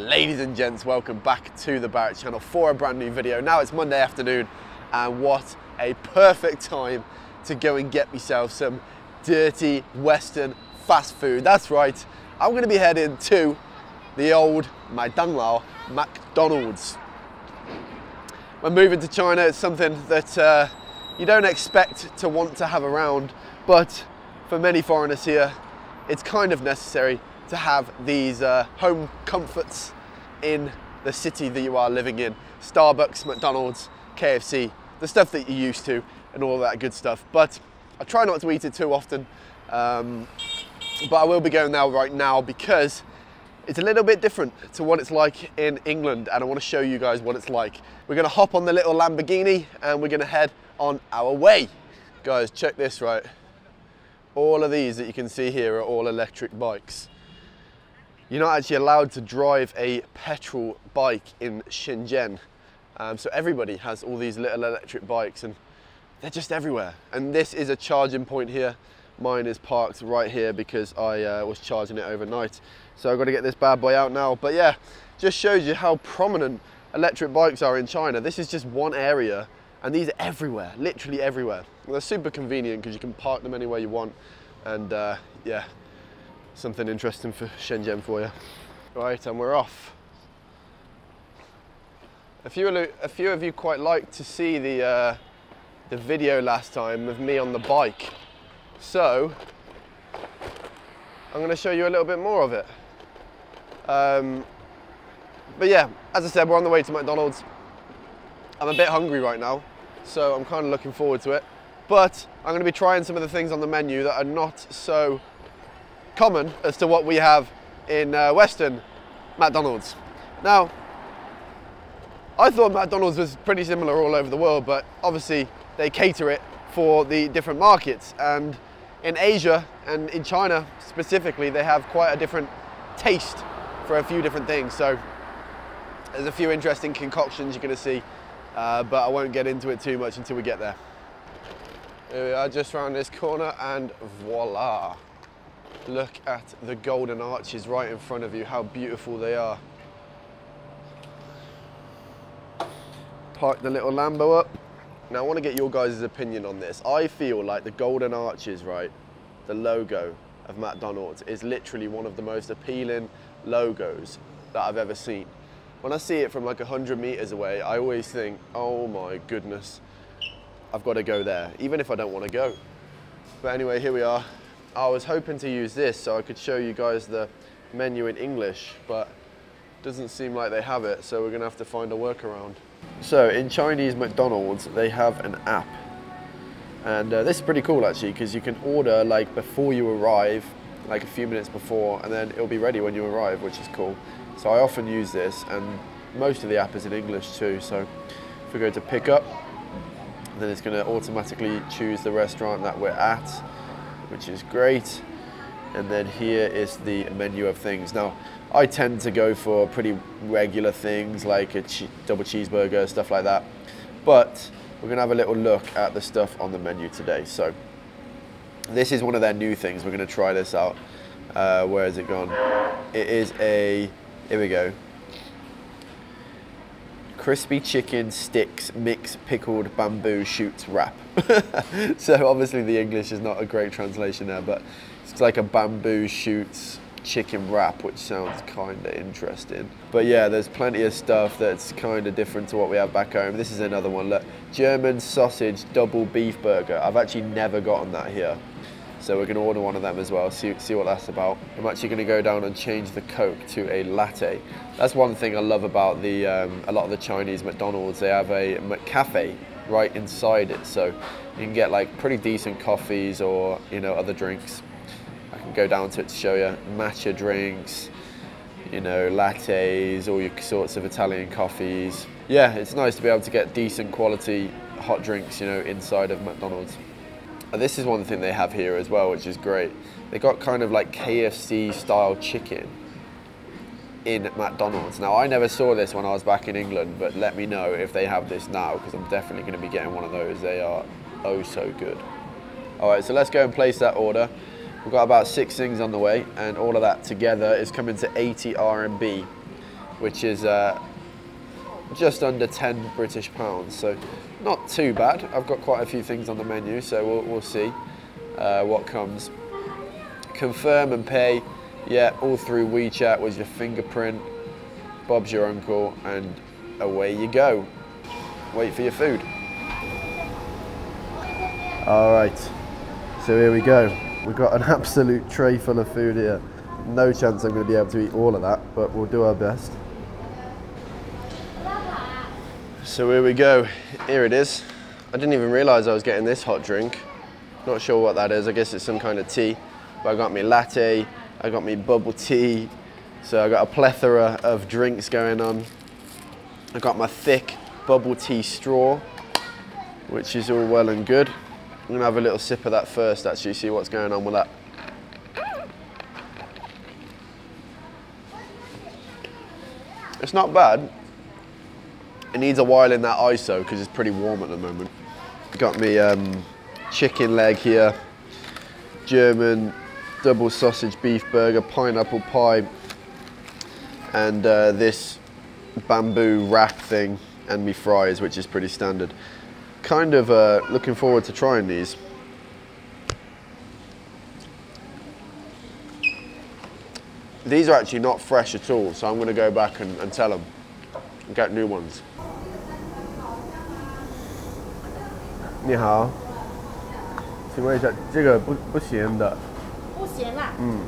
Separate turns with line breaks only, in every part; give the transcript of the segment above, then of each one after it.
Ladies and gents, welcome back to the Barrett channel for a brand new video. Now it's Monday afternoon and what a perfect time to go and get myself some dirty Western fast food. That's right, I'm going to be heading to the old McDonald's. When moving to China, it's something that you don't expect to want to have around, but for many foreigners here, it's kind of necessary to have these home comforts in the city that you are living in. Starbucks, McDonald's, KFC, the stuff that you're used to and all that good stuff. But I try not to eat it too often, but I will be going there right now because it's a little bit different to what it's like in England, and I want to show you guys what it's like. We're going to hop on the little Lamborghini and we're going to head on our way. Guys, check this, right? All of these that you can see here are all electric bikes. You're not actually allowed to drive a petrol bike in Shenzhen. So everybody has all these little electric bikes and they're just everywhere. And this is a charging point here. Mine is parked right here because I was charging it overnight. So I've got to get this bad boy out now. But yeah, just shows you how prominent electric bikes are in China. This is just one area and these are everywhere, literally everywhere. Well, they're super convenient because you can park them anywhere you want. And yeah. Something interesting for Shenzhen for you. Right, and we're off. A few of you quite liked to see the video last time of me on the bike. So, I'm going to show you a little bit more of it. But yeah, as I said, we're on the way to McDonald's. I'm a bit hungry right now, so I'm kind of looking forward to it. But I'm going to be trying some of the things on the menu that are not so common as to what we have in Western McDonald's. Now, I thought McDonald's was pretty similar all over the world, but obviously they cater it for the different markets. And in Asia and in China specifically, they have quite a different taste for a few different things. So there's a few interesting concoctions you're going to see, but I won't get into it too much until we get there. Here we are, just around this corner, and voila. Look at the golden arches right in front of you, how beautiful they are. Park the little Lambo up. Now I want to get your guys' opinion on this. I feel like the golden arches, right, the logo of McDonald's is literally one of the most appealing logos that I've ever seen. When I see it from like 100 meters away, I always think, oh my goodness, I've got to go there, even if I don't want to go. But anyway, here we are. I was hoping to use this so I could show you guys the menu in English, but it doesn't seem like they have it, so we're gonna have to find a workaround. So in Chinese McDonald's, they have an app. And this is pretty cool actually, because you can order like before you arrive, like a few minutes before, and then it'll be ready when you arrive, which is cool. So I often use this, and most of the app is in English too. So if we go to pick up, then it's gonna automatically choose the restaurant that we're at, which is great. And then here is the menu of things. Now, I tend to go for pretty regular things like a double cheeseburger, stuff like that. But we're gonna have a little look at the stuff on the menu today. So this is one of their new things. We're gonna try this out. Where has it gone? It is a, here we go. Crispy chicken sticks mix pickled bamboo shoots wrap. So obviously the English is not a great translation there, but it's like a bamboo shoots chicken wrap, which sounds kind of interesting. But yeah, there's plenty of stuff that's kind of different to what we have back home. This is another one, look, German sausage double beef burger. I've actually never gotten that here. So we're going to order one of them as well, see what that's about. I'm actually going to go down and change the Coke to a latte. That's one thing I love about the a lot of the Chinese McDonald's. They have a McCafe right inside it, so you can get like pretty decent coffees or, you know, other drinks. I can go down to it to show you. Matcha drinks, you know, lattes, all your sorts of Italian coffees. Yeah, it's nice to be able to get decent quality hot drinks, you know, inside of McDonald's. This is one thing they have here as well, which is great. They got kind of like KFC style chicken in McDonald's. Now, I never saw this when I was back in England, but let me know if they have this now, because I'm definitely going to be getting one of those. They are oh so good. All right, so let's go and place that order. We've got about 6 things on the way, and all of that together is coming to 80 RMB. which is just under 10 British pounds, so not too bad. I've got quite a few things on the menu, so we'll see what comes. Confirm and pay, yeah, all through WeChat with your fingerprint. Bob's your uncle, and away you go. Wait for your food. All right, so here we go. We've got an absolute tray full of food here. No chance I'm going to be able to eat all of that, but we'll do our best. So here we go. Here it is. I didn't even realise I was getting this hot drink. Not sure what that is. I guess it's some kind of tea. But I got me latte, I got me bubble tea. So I got a plethora of drinks going on. I got my thick bubble tea straw, which is all well and good. I'm gonna have a little sip of that first, actually, see what's going on with that. It's not bad. It needs a while in that ISO because it's pretty warm at the moment. Got me chicken leg here, German double sausage beef burger, pineapple pie, and this bamboo wrap thing, and me fries, which is pretty standard. Kind of looking forward to trying these. These are actually not fresh at all, so I'm going to go back and tell them and get new ones. 你好，请问一下，这个不咸的。不咸啦。嗯。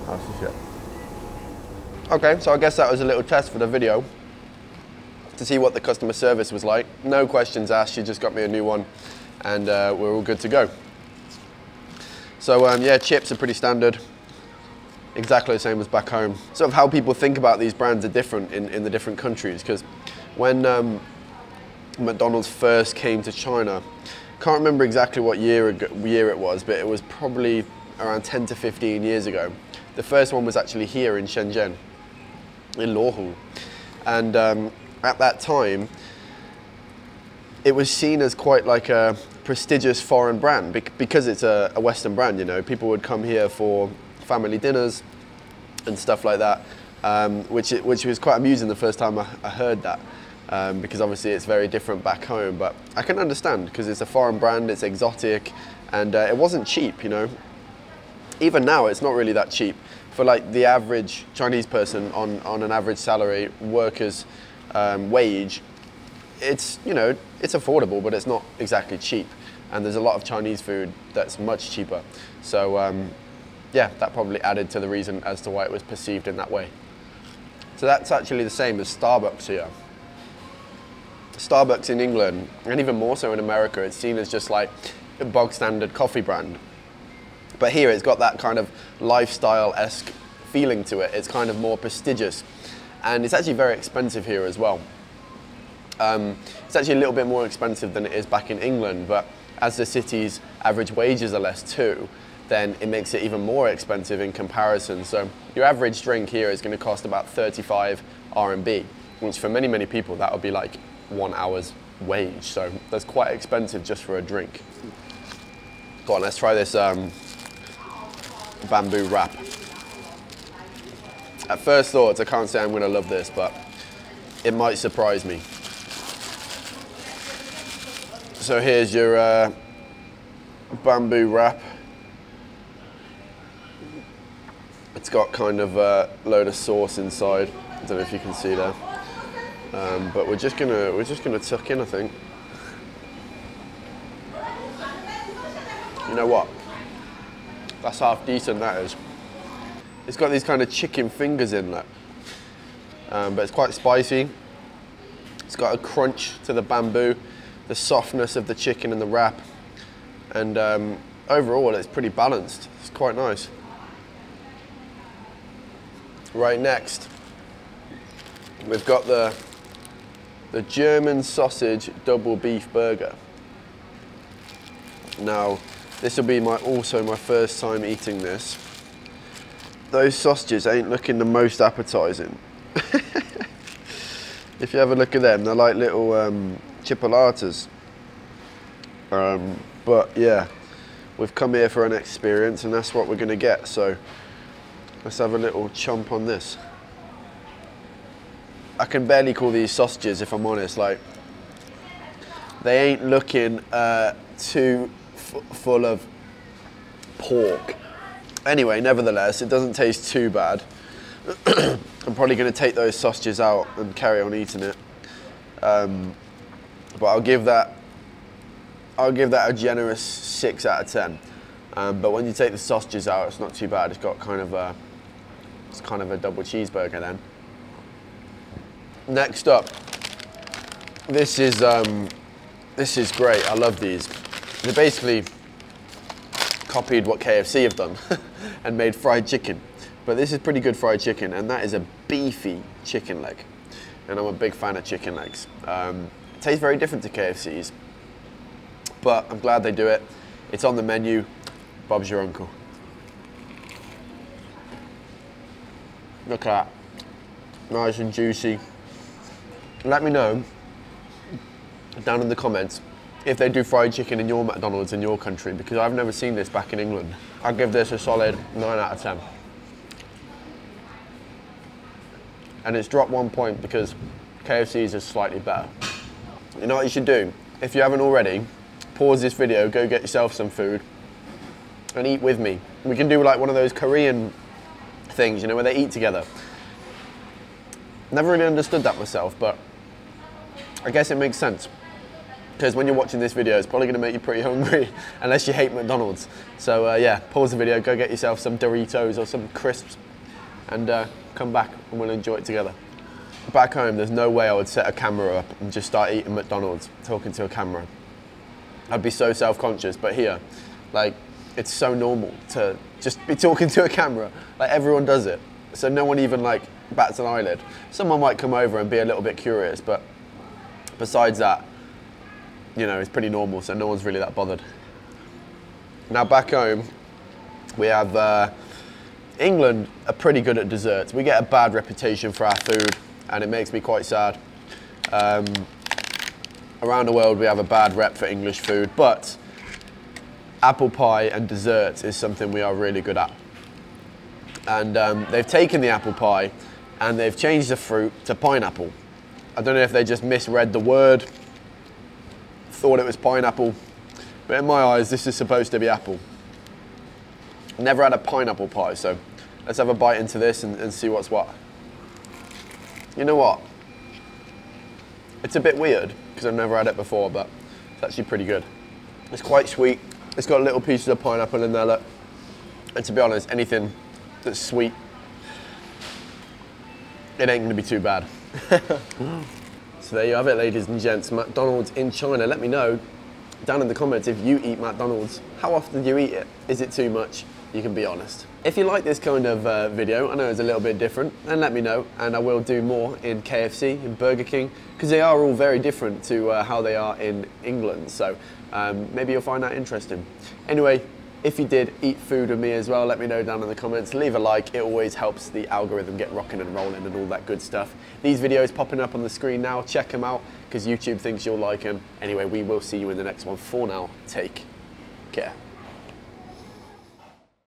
好，谢谢。Okay, so I guess that was a little test for the video to see what the customer service was like. No questions asked, she just got me a new one, and we're all good to go. So yeah, chips are pretty standard, exactly the same as back home. Sort of how people think about these brands are different in the different countries, because when McDonald's first came to China, can't remember exactly what year it was, but it was probably around 10 to 15 years ago. The first one was actually here in Shenzhen, in Luohu, and at that time it was seen as quite like a prestigious foreign brand because it's a Western brand. You know, people would come here for family dinners and stuff like that, which was quite amusing the first time I heard that, because obviously it's very different back home, but I can understand because it's a foreign brand, it's exotic, and it wasn't cheap, you know. Even now it's not really that cheap. For like the average Chinese person on an average salary, worker's wage, it's, you know, it's affordable, but it's not exactly cheap. And there's a lot of Chinese food that's much cheaper. So yeah, that probably added to the reason as to why it was perceived in that way. So that's actually the same as Starbucks here. Starbucks in England, and even more so in America, it's seen as just like a bog standard coffee brand. But here it's got that kind of lifestyle-esque feeling to it. It's kind of more prestigious. And it's actually very expensive here as well. It's actually a little bit more expensive than it is back in England, but as the city's average wages are less too, then it makes it even more expensive in comparison. So your average drink here is going to cost about 35 RMB, which for many, many people that would be like 1 hour's wage. So that's quite expensive just for a drink. Go on, let's try this bamboo wrap. At first thoughts, I can't say I'm going to love this, but it might surprise me. So here's your bamboo wrap. It's got kind of a load of sauce inside. I don't know if you can see there, but we're just gonna tuck in, I think. You know what? That's half decent, that is. It's got these kind of chicken fingers in there, but it's quite spicy. It's got a crunch to the bamboo, the softness of the chicken and the wrap, and overall it's pretty balanced. It's quite nice. Right next, we've got the German sausage double beef burger. Now, this will be also my first time eating this. Those sausages ain't looking the most appetizing. If you have a look at them, they're like little chipolatas. But yeah, we've come here for an experience, and that's what we're gonna get. So Let's have a little chomp on this. I can barely call these sausages, if I'm honest. Like, they ain't looking too full of pork. Anyway, nevertheless, it doesn't taste too bad. I'm probably going to take those sausages out and carry on eating it. But I'll give that a generous 6 out of 10. But when you take the sausages out, it's not too bad. It's got kind of a double cheeseburger then. Next up, this is great. I love these. They basically copied what KFC have done and made fried chicken. But this is pretty good fried chicken, and that is a beefy chicken leg. And I'm a big fan of chicken legs. It tastes very different to KFC's, but I'm glad they do it. It's on the menu. Bob's your uncle. Look at that. Nice and juicy. Let me know down in the comments if they do fried chicken in your McDonald's in your country, because I've never seen this back in England. I'll give this a solid 9 out of 10. And it's dropped 1 point because KFC's is slightly better. You know what you should do? If you haven't already, pause this video, go get yourself some food and eat with me. We can do like one of those Korean things, you know, where they eat together. Never really understood that myself, but I guess it makes sense. Because when you're watching this video, it's probably going to make you pretty hungry, unless you hate McDonald's. So yeah, pause the video, go get yourself some Doritos or some crisps, and come back and we'll enjoy it together. Back home, there's no way I would set a camera up and just start eating McDonald's, talking to a camera. I'd be so self-conscious, but here, like, it's so normal to just be talking to a camera. Like, everyone does it. So no one even like bats an eyelid. Someone might come over and be a little bit curious, but besides that, you know, it's pretty normal, so no one's really that bothered. Now back home, we have England are pretty good at desserts. We get a bad reputation for our food, and it makes me quite sad. Around the world, we have a bad rep for English food, but apple pie and desserts is something we are really good at. And they've taken the apple pie and they've changed the fruit to pineapple. I don't know if they just misread the word, thought it was pineapple, but in my eyes, this is supposed to be apple. Never had a pineapple pie, so let's have a bite into this and see what's what. You know what? It's a bit weird because I've never had it before, but it's actually pretty good. It's quite sweet. It's got little pieces of pineapple in there, look. And to be honest, anything that's sweet, it ain't gonna be too bad. So there you have it, ladies and gents. McDonald's in China. Let me know down in the comments if you eat McDonald's. How often do you eat it? Is it too much? You can be honest. If you like this kind of video, I know it's a little bit different, then let me know, and I will do more in KFC, in Burger King, because they are all very different to how they are in England, so maybe you'll find that interesting. Anyway, if you did eat food with me as well, let me know down in the comments. Leave a like, it always helps the algorithm get rocking and rolling and all that good stuff. These videos popping up on the screen now, check them out, because YouTube thinks you'll like them. Anyway, we will see you in the next one. For now, take care.